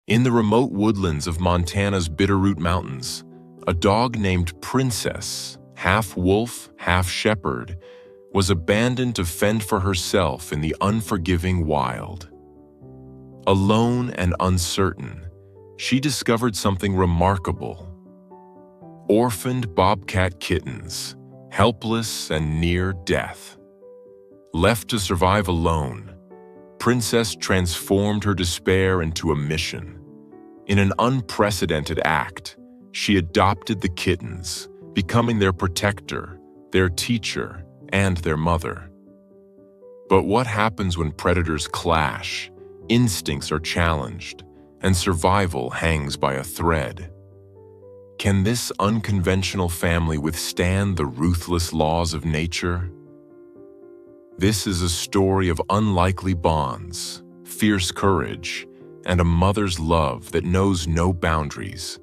In the remote woodlands of Montana's Bitterroot Mountains, a dog named Princess, half wolf, half shepherd, was abandoned to fend for herself in the unforgiving wild. Alone and uncertain, she discovered something remarkable. Orphaned bobcat kittens, helpless and near death. Left to survive alone, Princess transformed her despair into a mission. In an unprecedented act, she adopted the kittens, becoming their protector, their teacher, and their mother. But what happens when predators clash, instincts are challenged, and survival hangs by a thread? Can this unconventional family withstand the ruthless laws of nature? This is a story of unlikely bonds, fierce courage, and a mother's love that knows no boundaries.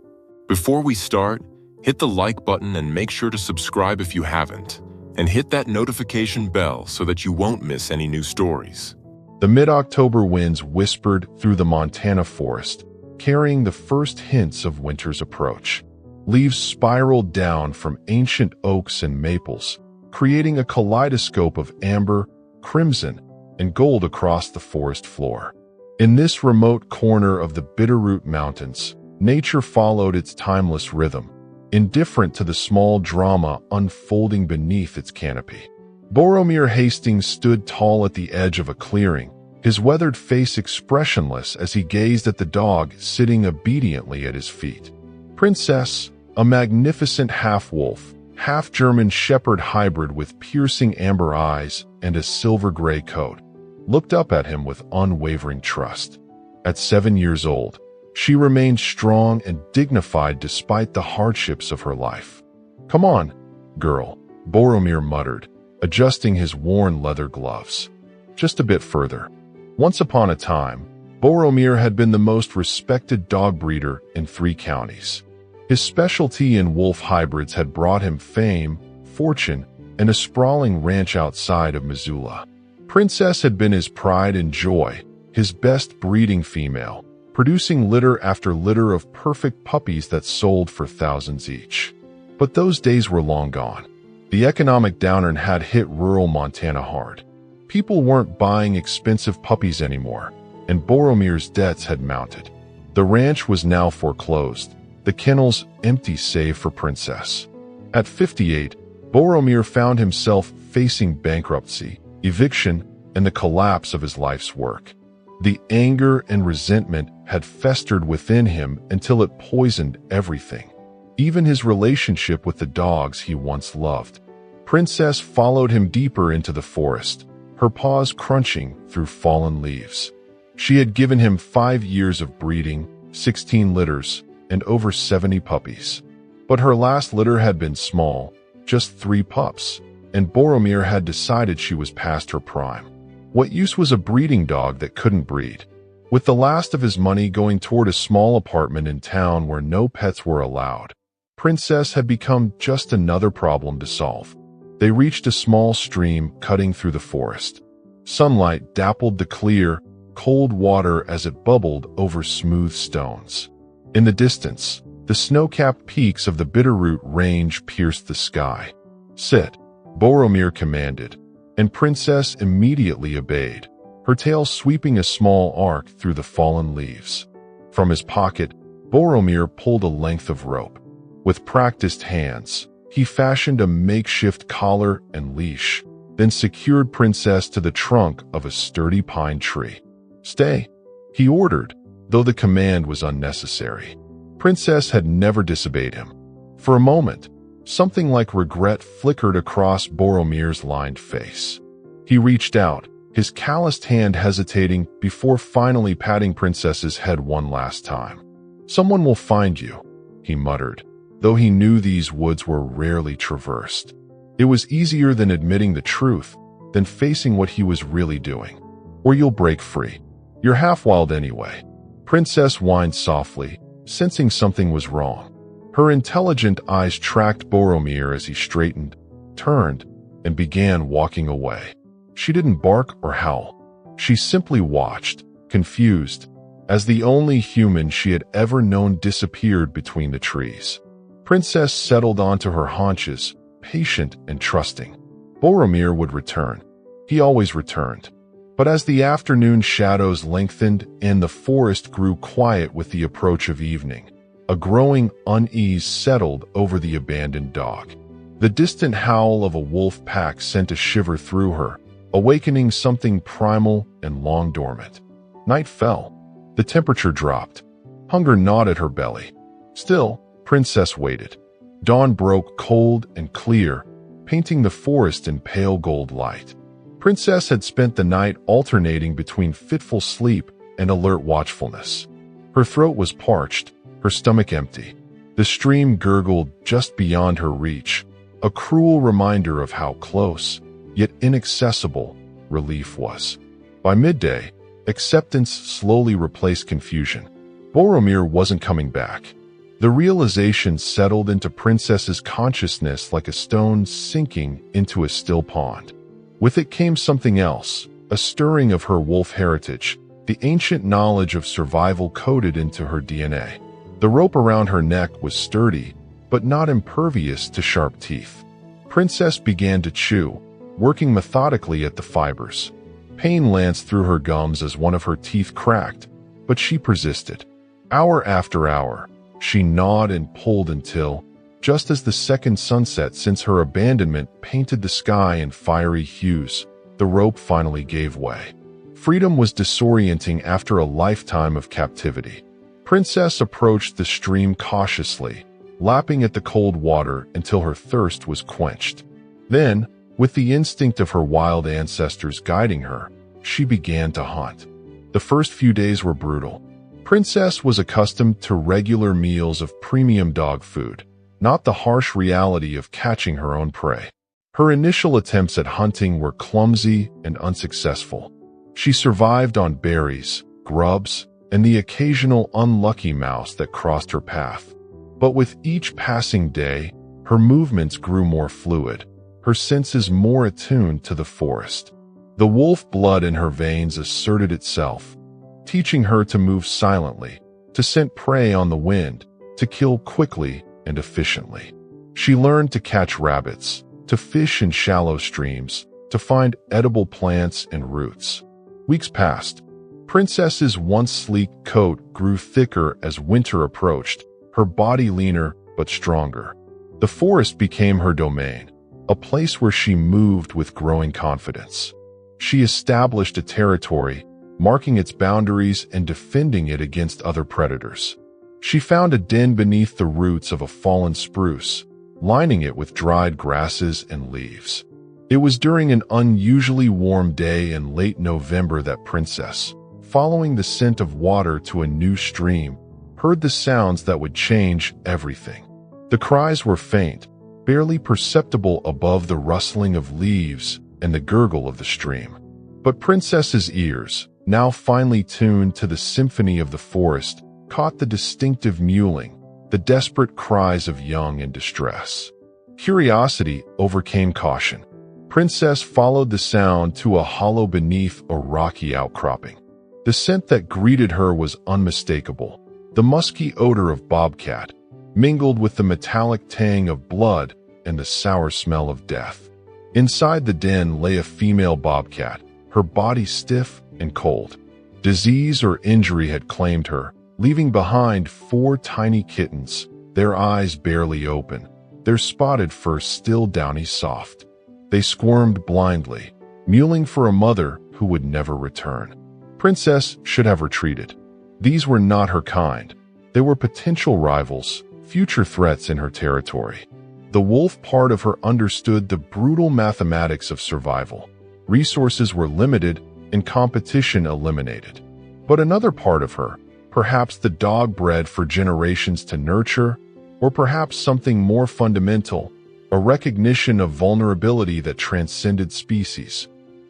Before we start, hit the like button and make sure to subscribe if you haven't, and hit that notification bell so that you won't miss any new stories. The mid-October winds whispered through the Montana forest, carrying the first hints of winter's approach. Leaves spiraled down from ancient oaks and maples, creating a kaleidoscope of amber, crimson, and gold across the forest floor. In this remote corner of the Bitterroot Mountains, nature followed its timeless rhythm, indifferent to the small drama unfolding beneath its canopy. Boromir Hastings stood tall at the edge of a clearing, his weathered face expressionless as he gazed at the dog sitting obediently at his feet. Princess, a magnificent half-wolf, half-German shepherd hybrid with piercing amber eyes and a silver-gray coat, looked up at him with unwavering trust. At 7 years old, she remained strong and dignified despite the hardships of her life. "Come on, girl," Boromir muttered, adjusting his worn leather gloves. Just a bit further. Once upon a time, Boromir had been the most respected dog breeder in 3 counties. His specialty in wolf hybrids had brought him fame, fortune, and a sprawling ranch outside of Missoula. Princess had been his pride and joy, his best breeding female, producing litter after litter of perfect puppies that sold for thousands each. But those days were long gone. The economic downturn had hit rural Montana hard. People weren't buying expensive puppies anymore, and Boromir's debts had mounted. The ranch was now foreclosed, the kennels empty save for Princess. At 58, Boromir found himself facing bankruptcy, eviction, and the collapse of his life's work. The anger and resentment had festered within him until it poisoned everything, even his relationship with the dogs he once loved. Princess followed him deeper into the forest, her paws crunching through fallen leaves. She had given him 5 years of breeding, 16 litters, and over 70 puppies. But her last litter had been small, just 3 pups, and Boromir had decided she was past her prime. What use was a breeding dog that couldn't breed? With the last of his money going toward a small apartment in town where no pets were allowed, Princess had become just another problem to solve. They reached a small stream cutting through the forest. Sunlight dappled the clear, cold water as it bubbled over smooth stones. In the distance, the snow-capped peaks of the Bitterroot Range pierced the sky. "Sit," Boromir commanded, and Princess immediately obeyed, her tail sweeping a small arc through the fallen leaves. From his pocket, Boromir pulled a length of rope. With practiced hands, he fashioned a makeshift collar and leash, then secured Princess to the trunk of a sturdy pine tree. "Stay," he ordered, though the command was unnecessary. Princess had never disobeyed him. For a moment, something like regret flickered across Boromir's lined face. He reached out, his calloused hand hesitating before finally patting Princess's head one last time. "Someone will find you," he muttered, though he knew these woods were rarely traversed. It was easier than admitting the truth, than facing what he was really doing. "Or you'll break free. You're half wild anyway." Princess whined softly, sensing something was wrong. Her intelligent eyes tracked Boromir as he straightened, turned, and began walking away. She didn't bark or howl. She simply watched, confused, as the only human she had ever known disappeared between the trees. Princess settled onto her haunches, patient and trusting. Boromir would return. He always returned. But as the afternoon shadows lengthened and the forest grew quiet with the approach of evening, a growing unease settled over the abandoned dog. The distant howl of a wolf pack sent a shiver through her, awakening something primal and long dormant. Night fell. The temperature dropped. Hunger gnawed at her belly. Still, Princess waited. Dawn broke cold and clear, painting the forest in pale gold light. Princess had spent the night alternating between fitful sleep and alert watchfulness. Her throat was parched, her stomach empty. The stream gurgled just beyond her reach, a cruel reminder of how close, yet inaccessible, relief was. By midday, acceptance slowly replaced confusion. Boromir wasn't coming back. The realization settled into Princess's consciousness like a stone sinking into a still pond. With it came something else, a stirring of her wolf heritage, the ancient knowledge of survival coded into her DNA. The rope around her neck was sturdy, but not impervious to sharp teeth. Princess began to chew, working methodically at the fibers. Pain lanced through her gums as one of her teeth cracked, but she persisted. Hour after hour, she gnawed and pulled until, just as the second sunset since her abandonment painted the sky in fiery hues, the rope finally gave way. Freedom was disorienting after a lifetime of captivity. Princess approached the stream cautiously, lapping at the cold water until her thirst was quenched. Then, with the instinct of her wild ancestors guiding her, she began to hunt. The first few days were brutal. Princess was accustomed to regular meals of premium dog food, not the harsh reality of catching her own prey. Her initial attempts at hunting were clumsy and unsuccessful. She survived on berries, grubs, and the occasional unlucky mouse that crossed her path. But with each passing day, her movements grew more fluid, her senses more attuned to the forest. The wolf blood in her veins asserted itself, teaching her to move silently, to scent prey on the wind, to kill quickly and efficiently. She learned to catch rabbits, to fish in shallow streams, to find edible plants and roots. Weeks passed. Princess's once sleek coat grew thicker as winter approached, her body leaner but stronger. The forest became her domain, a place where she moved with growing confidence. She established a territory, marking its boundaries and defending it against other predators. She found a den beneath the roots of a fallen spruce, lining it with dried grasses and leaves. It was during an unusually warm day in late November that Princess, following the scent of water to a new stream, heard the sounds that would change everything. The cries were faint, barely perceptible above the rustling of leaves and the gurgle of the stream. But Princess's ears, now finely tuned to the symphony of the forest, caught the distinctive mewling, the desperate cries of young in distress. Curiosity overcame caution. Princess followed the sound to a hollow beneath a rocky outcropping. The scent that greeted her was unmistakable, the musky odor of Bobcat, mingled with the metallic tang of blood and the sour smell of death. Inside the den lay a female bobcat, her body stiff and cold. Disease or injury had claimed her, leaving behind 4 tiny kittens, their eyes barely open, their spotted fur still downy soft. They squirmed blindly, mewling for a mother who would never return. Princess should have retreated. These were not her kind. They were potential rivals, future threats in her territory. The wolf part of her understood the brutal mathematics of survival. Resources were limited and competition eliminated. But another part of her, perhaps the dog bred for generations to nurture, or perhaps something more fundamental, a recognition of vulnerability that transcended species,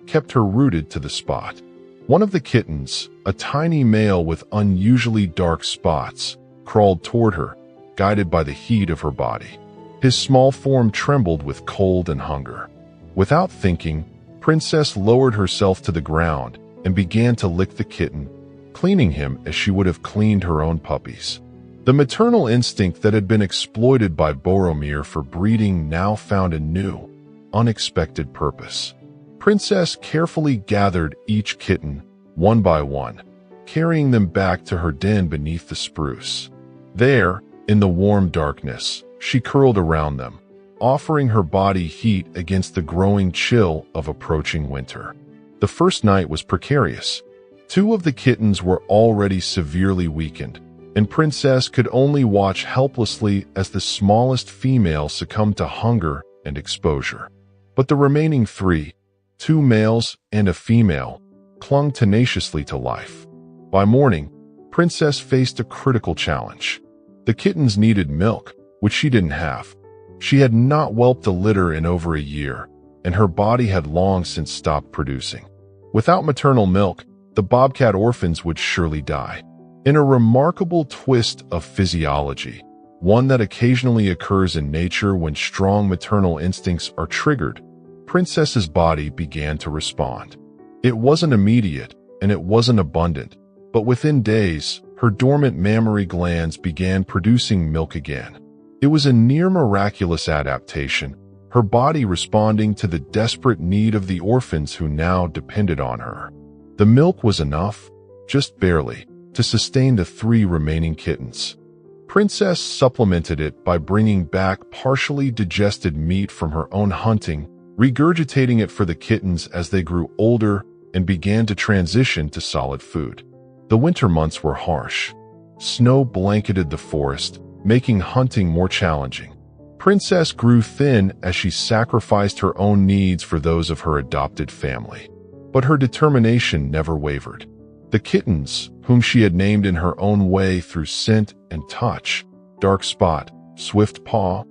kept her rooted to the spot. One of the kittens, a tiny male with unusually dark spots, crawled toward her, guided by the heat of her body. His small form trembled with cold and hunger. Without thinking, Princess lowered herself to the ground and began to lick the kitten, cleaning him as she would have cleaned her own puppies. The maternal instinct that had been exploited by Boromir for breeding now found a new, unexpected purpose. Princess carefully gathered each kitten, one by one, carrying them back to her den beneath the spruce. There, in the warm darkness, she curled around them, offering her body heat against the growing chill of approaching winter. The first night was precarious. 2 of the kittens were already severely weakened, and Princess could only watch helplessly as the smallest female succumbed to hunger and exposure. But the remaining 3, 2 males and a female, clung tenaciously to life. By morning, Princess faced a critical challenge. The kittens needed milk, which she didn't have. She had not whelped a litter in over a year, and her body had long since stopped producing. Without maternal milk, the Bobcat orphans would surely die. In a remarkable twist of physiology, one that occasionally occurs in nature when strong maternal instincts are triggered, Princess's body began to respond. It wasn't immediate, and it wasn't abundant, but within days, her dormant mammary glands began producing milk again. It was a near miraculous adaptation, her body responding to the desperate need of the orphans who now depended on her. The milk was enough, just barely, to sustain the 3 remaining kittens. Princess supplemented it by bringing back partially digested meat from her own hunting, regurgitating it for the kittens as they grew older and began to transition to solid food. The winter months were harsh. Snow blanketed the forest, making hunting more challenging. Princess grew thin as she sacrificed her own needs for those of her adopted family. But her determination never wavered. The kittens, whom she had named in her own way through scent and touch, Dark Spot, Swift Paw,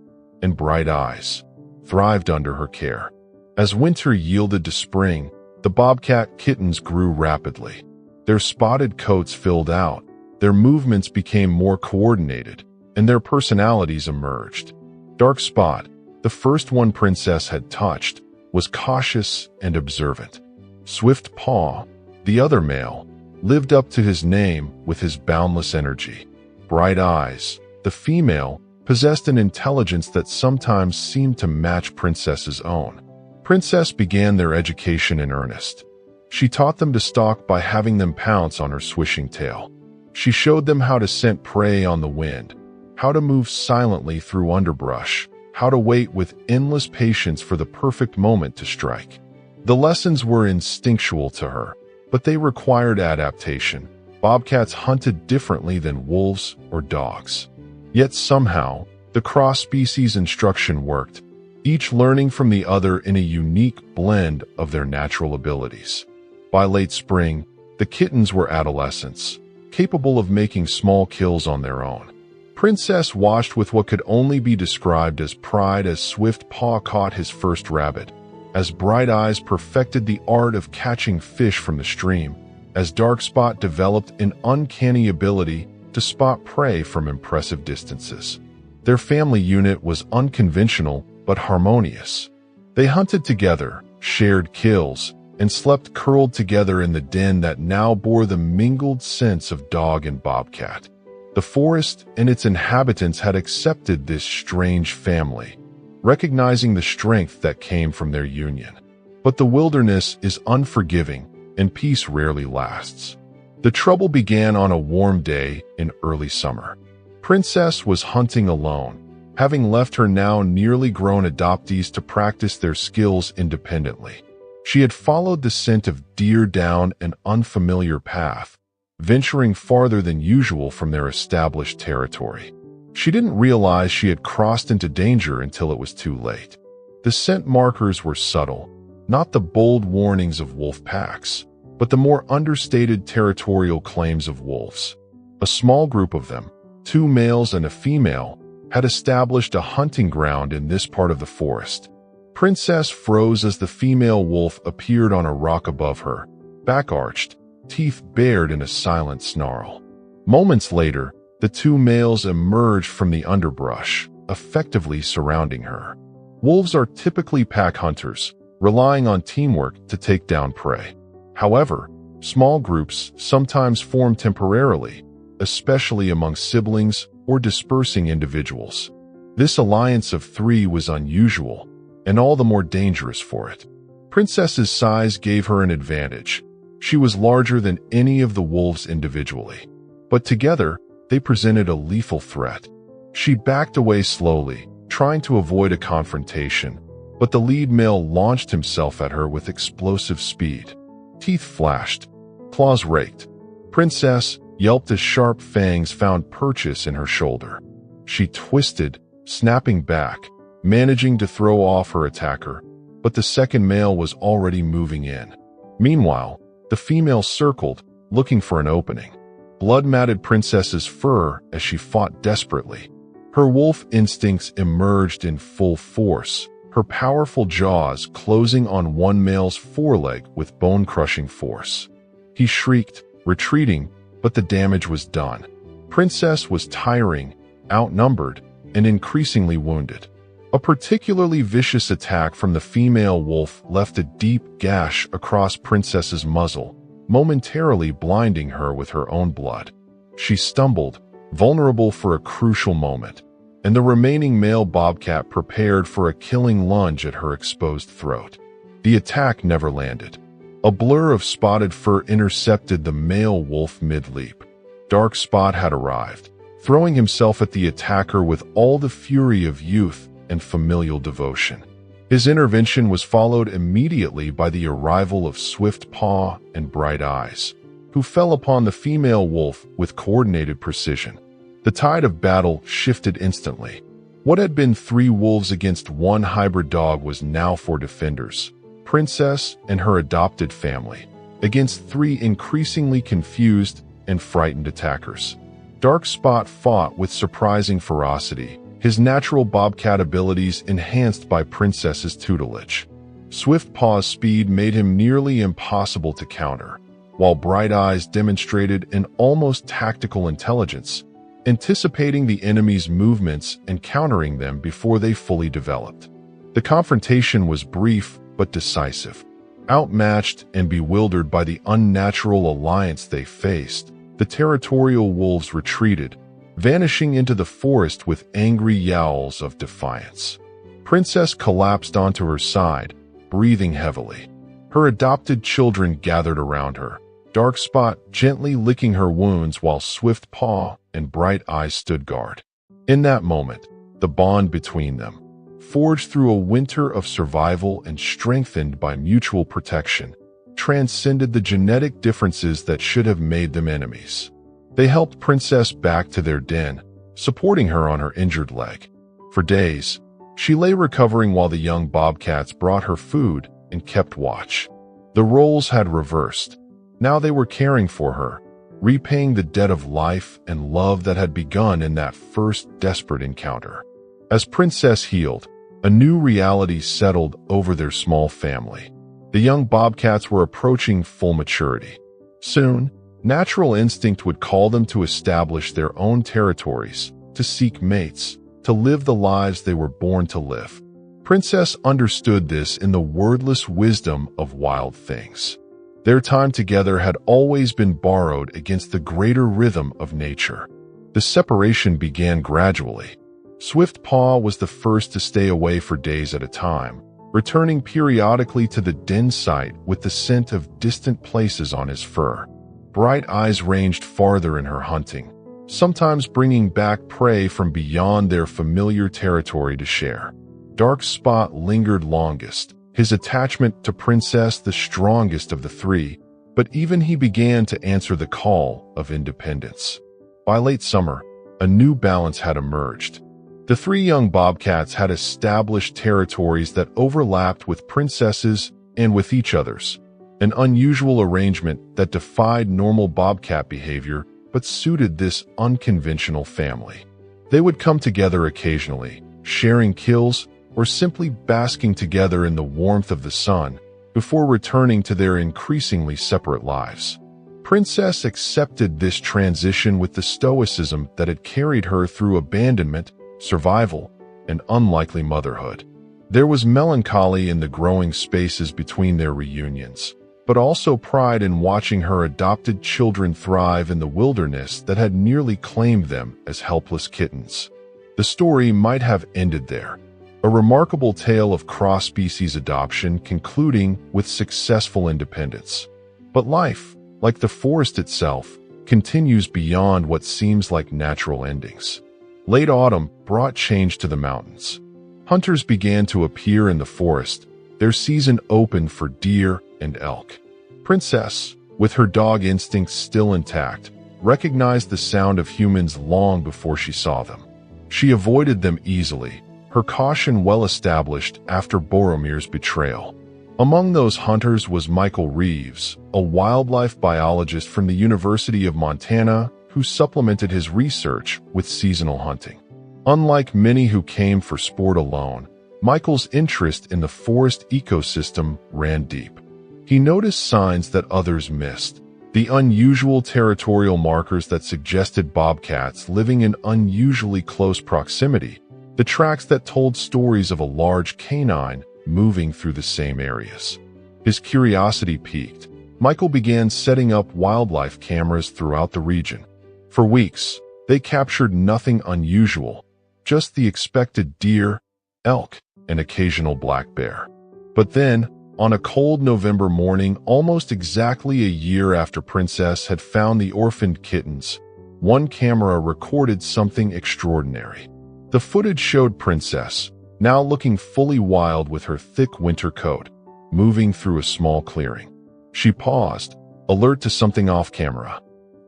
and Bright Eyes, thrived under her care. As winter yielded to spring, the Bobcat kittens grew rapidly. Their spotted coats filled out, their movements became more coordinated, and their personalities emerged. Dark Spot, the first one Princess had touched, was cautious and observant. Swift Paw, the other male, lived up to his name with his boundless energy. Bright Eyes, the female, possessed an intelligence that sometimes seemed to match Princess's own. Princess began their education in earnest. She taught them to stalk by having them pounce on her swishing tail. She showed them how to scent prey on the wind, how to move silently through underbrush, how to wait with endless patience for the perfect moment to strike. The lessons were instinctual to her, but they required adaptation. Bobcats hunted differently than wolves or dogs. Yet somehow, the cross-species instruction worked, each learning from the other in a unique blend of their natural abilities. By late spring, the kittens were adolescents, capable of making small kills on their own. Princess watched with what could only be described as pride as Swift Paw caught his first rabbit, as Bright Eyes perfected the art of catching fish from the stream, as Dark Spot developed an uncanny ability to spot prey from impressive distances. Their family unit was unconventional but harmonious. They hunted together, shared kills, and slept curled together in the den that now bore the mingled scents of dog and bobcat. The forest and its inhabitants had accepted this strange family, recognizing the strength that came from their union. But the wilderness is unforgiving, and peace rarely lasts. The trouble began on a warm day in early summer. Princess was hunting alone, having left her now nearly grown adoptees to practice their skills independently. She had followed the scent of deer down an unfamiliar path, venturing farther than usual from their established territory. She didn't realize she had crossed into danger until it was too late. The scent markers were subtle, not the bold warnings of wolf packs, but the more understated territorial claims of wolves. A small group of them, 2 males and a female, had established a hunting ground in this part of the forest. Princess froze as the female wolf appeared on a rock above her, back arched, teeth bared in a silent snarl. Moments later, the 2 males emerged from the underbrush, effectively surrounding her. Wolves are typically pack hunters, relying on teamwork to take down prey. However, Small groups sometimes form temporarily, especially among siblings or dispersing individuals. This alliance of three was unusual, and all the more dangerous for it. Princess's size gave her an advantage. She was larger than any of the wolves individually, but together they presented a lethal threat. She backed away slowly, trying to avoid a confrontation, but the lead male launched himself at her with explosive speed. Teeth flashed, claws raked. Princess yelped as sharp fangs found purchase in her shoulder. She twisted, snapping back, managing to throw off her attacker, but the second male was already moving in. Meanwhile, the female circled, looking for an opening. Blood matted Princess's fur as she fought desperately. Her wolf instincts emerged in full force, her powerful jaws closing on one male's foreleg with bone-crushing force. He shrieked, retreating, but the damage was done. Princess was tiring, outnumbered, and increasingly wounded. A particularly vicious attack from the female wolf left a deep gash across Princess's muzzle, momentarily blinding her with her own blood. She stumbled, vulnerable for a crucial moment, and the remaining male bobcat prepared for a killing lunge at her exposed throat. The attack never landed. A blur of spotted fur intercepted the male wolf mid-leap. Dark Spot had arrived, throwing himself at the attacker with all the fury of youth and familial devotion. His intervention was followed immediately by the arrival of Swift Paw and Bright Eyes, who fell upon the female wolf with coordinated precision. The tide of battle shifted instantly. What had been 3 wolves against 1 hybrid dog was now 4 defenders, Princess and her adopted family, against 3 increasingly confused and frightened attackers. Dark Spot fought with surprising ferocity, his natural bobcat abilities enhanced by Princess's tutelage. Swift Paw's speed made him nearly impossible to counter, while Bright Eyes demonstrated an almost tactical intelligence, anticipating the enemy's movements and countering them before they fully developed. The confrontation was brief but decisive. Outmatched and bewildered by the unnatural alliance they faced, the territorial wolves retreated, vanishing into the forest with angry yowls of defiance. Princess collapsed onto her side, breathing heavily. Her adopted children gathered around her, Dark Spot gently licking her wounds while Swift Paw and Bright Eyes stood guard. In that moment, the bond between them, forged through a winter of survival and strengthened by mutual protection, transcended the genetic differences that should have made them enemies. They helped Princess back to their den, supporting her on her injured leg. For days, she lay recovering while the young bobcats brought her food and kept watch. The roles had reversed. Now they were caring for her, repaying the debt of life and love that had begun in that first desperate encounter. As Princess healed, a new reality settled over their small family. The young bobcats were approaching full maturity. Soon, natural instinct would call them to establish their own territories, to seek mates, to live the lives they were born to live. Princess understood this in the wordless wisdom of wild things. Their time together had always been borrowed against the greater rhythm of nature. The separation began gradually. Swift Paw was the first to stay away for days at a time, returning periodically to the den site with the scent of distant places on his fur. Bright Eyes ranged farther in her hunting, sometimes bringing back prey from beyond their familiar territory to share. Dark Spot lingered longest, his attachment to Princess the strongest of the 3, but even he began to answer the call of independence. By late summer, a new balance had emerged. The 3 young bobcats had established territories that overlapped with Princess's and with each other's, an unusual arrangement that defied normal bobcat behavior but suited this unconventional family. They would come together occasionally, sharing kills or simply basking together in the warmth of the sun before returning to their increasingly separate lives. Princess accepted this transition with the stoicism that had carried her through abandonment, survival, and unlikely motherhood. There was melancholy in the growing spaces between their reunions, but also pride in watching her adopted children thrive in the wilderness that had nearly claimed them as helpless kittens. The story might have ended there, a remarkable tale of cross-species adoption concluding with successful independence. But life, like the forest itself, continues beyond what seems like natural endings. Late autumn brought change to the mountains. Hunters began to appear in the forest, their season opened for deer and elk. Princess, with her dog instincts still intact, recognized the sound of humans long before she saw them. She avoided them easily, her caution well established after Boromir's betrayal. Among those hunters was Michael Reeves, a wildlife biologist from the University of Montana who supplemented his research with seasonal hunting. Unlike many who came for sport alone, Michael's interest in the forest ecosystem ran deep. He noticed signs that others missed, the unusual territorial markers that suggested bobcats living in unusually close proximity, the tracks that told stories of a large canine moving through the same areas. His curiosity piqued. Michael began setting up wildlife cameras throughout the region. For weeks, they captured nothing unusual, just the expected deer, elk, and occasional black bear. But then, on a cold November morning, almost exactly a year after Princess had found the orphaned kittens, one camera recorded something extraordinary. The footage showed Princess, now looking fully wild with her thick winter coat, moving through a small clearing. She paused, alert to something off camera.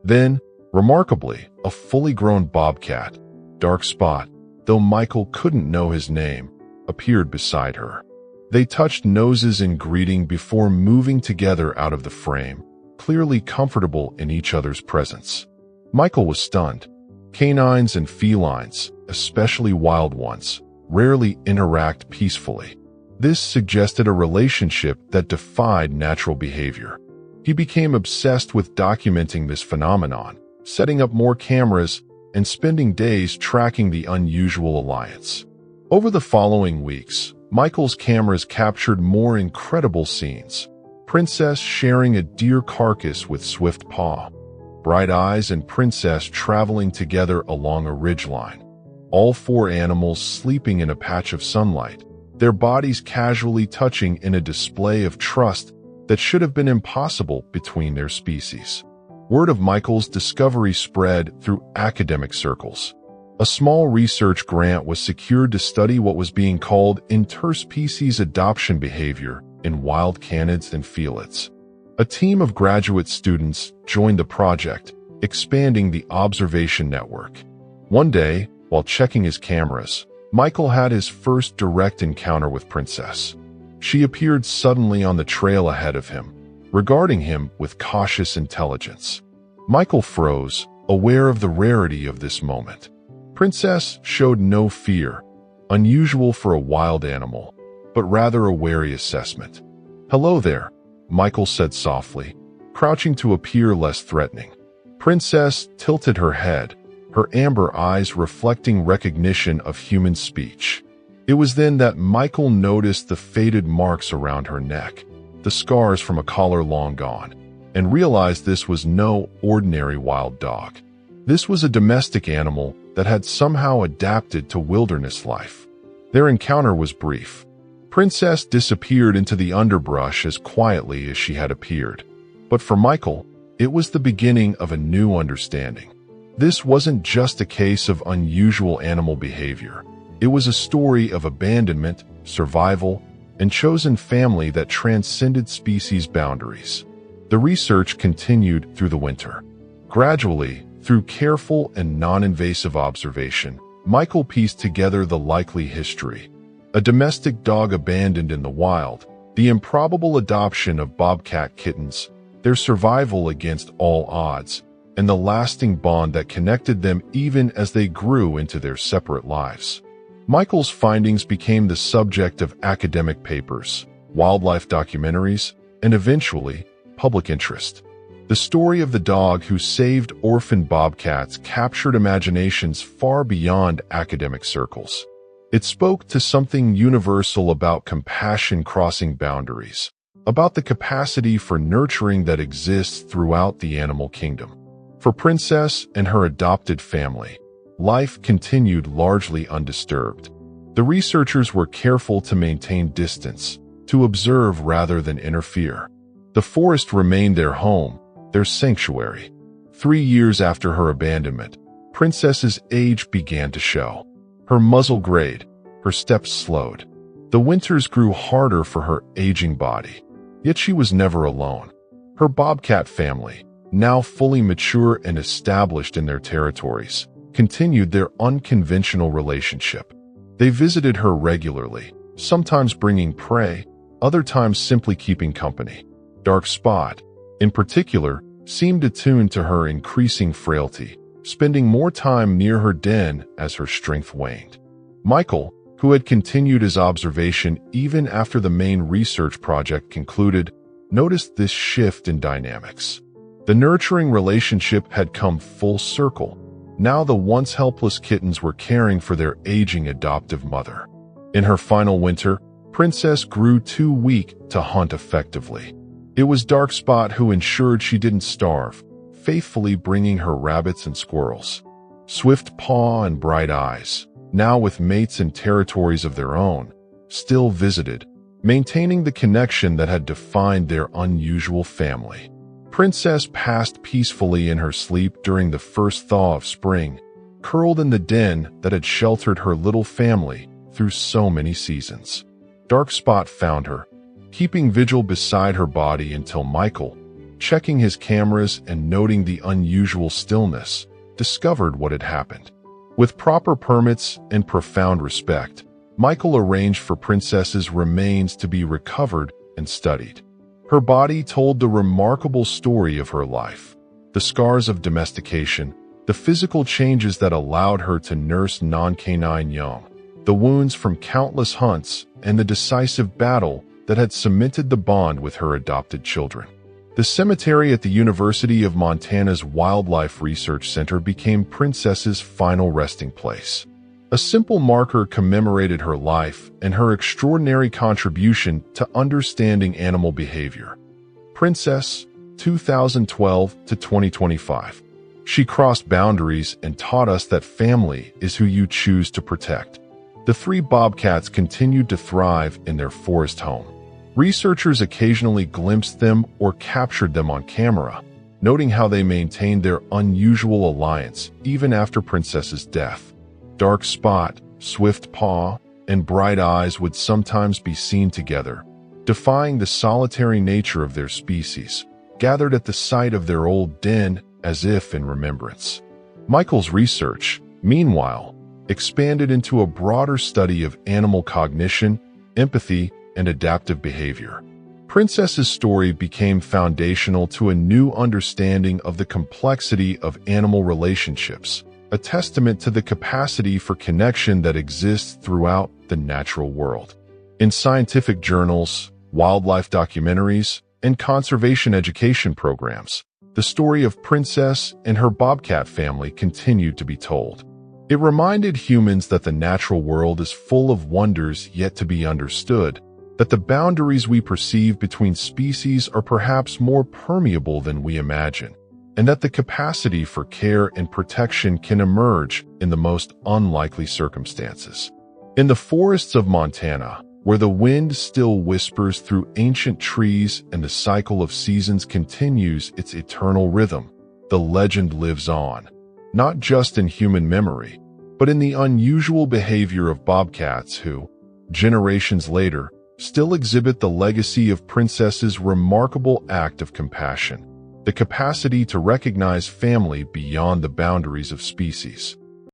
Then, remarkably, a fully grown bobcat, dark spot, though Michael couldn't know his name, appeared beside her. They touched noses in greeting before moving together out of the frame, clearly comfortable in each other's presence. Michael was stunned. Canines and felines, especially wild ones, rarely interact peacefully. This suggested a relationship that defied natural behavior. He became obsessed with documenting this phenomenon, setting up more cameras, and spending days tracking the unusual alliance. Over the following weeks, Michael's cameras captured more incredible scenes. Princess sharing a deer carcass with swift paw, Bright Eyes and Princess traveling together along a ridgeline. All four animals sleeping in a patch of sunlight, their bodies casually touching in a display of trust that should have been impossible between their species. Word of Michael's discovery spread through academic circles. A small research grant was secured to study what was being called interspecies adoption behavior in wild canids and felids. A team of graduate students joined the project, expanding the observation network. One day, while checking his cameras, Michael had his first direct encounter with Princess. She appeared suddenly on the trail ahead of him, regarding him with cautious intelligence. Michael froze, aware of the rarity of this moment. Princess showed no fear, unusual for a wild animal, but rather a wary assessment. "Hello there," Michael said softly, crouching to appear less threatening. Princess tilted her head, her amber eyes reflecting recognition of human speech. It was then that Michael noticed the faded marks around her neck, the scars from a collar long gone, and realized this was no ordinary wild dog. This was a domestic animal that had somehow adapted to wilderness life. Their encounter was brief. Princess disappeared into the underbrush as quietly as she had appeared. But for Michael, it was the beginning of a new understanding. This wasn't just a case of unusual animal behavior. It was a story of abandonment, survival, and chosen family that transcended species boundaries. The research continued through the winter. Gradually, through careful and non-invasive observation, Michael pieced together the likely history. A domestic dog abandoned in the wild, the improbable adoption of bobcat kittens, their survival against all odds, and the lasting bond that connected them even as they grew into their separate lives. Michael's findings became the subject of academic papers, wildlife documentaries, and eventually, public interest. The story of the dog who saved orphan bobcats captured imaginations far beyond academic circles. It spoke to something universal about compassion crossing boundaries, about the capacity for nurturing that exists throughout the animal kingdom. For Princess and her adopted family, life continued largely undisturbed. The researchers were careful to maintain distance, to observe rather than interfere. The forest remained their home, their sanctuary. 3 years after her abandonment, Princess's age began to show. Her muzzle grayed, her steps slowed. The winters grew harder for her aging body. Yet she was never alone. Her Bobcat family, now fully mature and established in their territories, continued their unconventional relationship. They visited her regularly, sometimes bringing prey, other times simply keeping company. Dark Spot, in particular, seemed attuned to her increasing frailty, spending more time near her den as her strength waned. Michael, who had continued his observation even after the main research project concluded, noticed this shift in dynamics. The nurturing relationship had come full circle. Now the once helpless kittens were caring for their aging adoptive mother. In her final winter, Princess grew too weak to hunt effectively. It was Dark Spot who ensured she didn't starve, faithfully bringing her rabbits and squirrels. Swift Paw and Bright Eyes, now with mates and territories of their own, still visited, maintaining the connection that had defined their unusual family. Princess passed peacefully in her sleep during the first thaw of spring, curled in the den that had sheltered her little family through so many seasons. Dark Spot found her, keeping vigil beside her body until Michael, checking his cameras and noting the unusual stillness, discovered what had happened. With proper permits and profound respect, Michael arranged for Princess's remains to be recovered and studied. Her body told the remarkable story of her life, the scars of domestication, the physical changes that allowed her to nurse non-canine young, the wounds from countless hunts, and the decisive battle that had cemented the bond with her adopted children. The cemetery at the University of Montana's Wildlife Research Center became Princess's final resting place. A simple marker commemorated her life and her extraordinary contribution to understanding animal behavior. Princess, 2012 to 2025. She crossed boundaries and taught us that family is who you choose to protect. The 3 bobcats continued to thrive in their forest home. Researchers occasionally glimpsed them or captured them on camera, noting how they maintained their unusual alliance even after Princess's death. Dark Spot, Swift Paw, and Bright Eyes would sometimes be seen together, defying the solitary nature of their species, gathered at the site of their old den as if in remembrance. Michael's research, meanwhile, expanded into a broader study of animal cognition, empathy, and adaptive behavior. Princess's story became foundational to a new understanding of the complexity of animal relationships, a testament to the capacity for connection that exists throughout the natural world. In scientific journals, wildlife documentaries, and conservation education programs, the story of Princess and her bobcat family continued to be told. It reminded humans that the natural world is full of wonders yet to be understood, that the boundaries we perceive between species are perhaps more permeable than we imagine, and that the capacity for care and protection can emerge in the most unlikely circumstances. In the forests of Montana, where the wind still whispers through ancient trees and the cycle of seasons continues its eternal rhythm, the legend lives on, not just in human memory, but in the unusual behavior of bobcats who, generations later, still exhibit the legacy of Princess's remarkable act of compassion, the capacity to recognize family beyond the boundaries of species.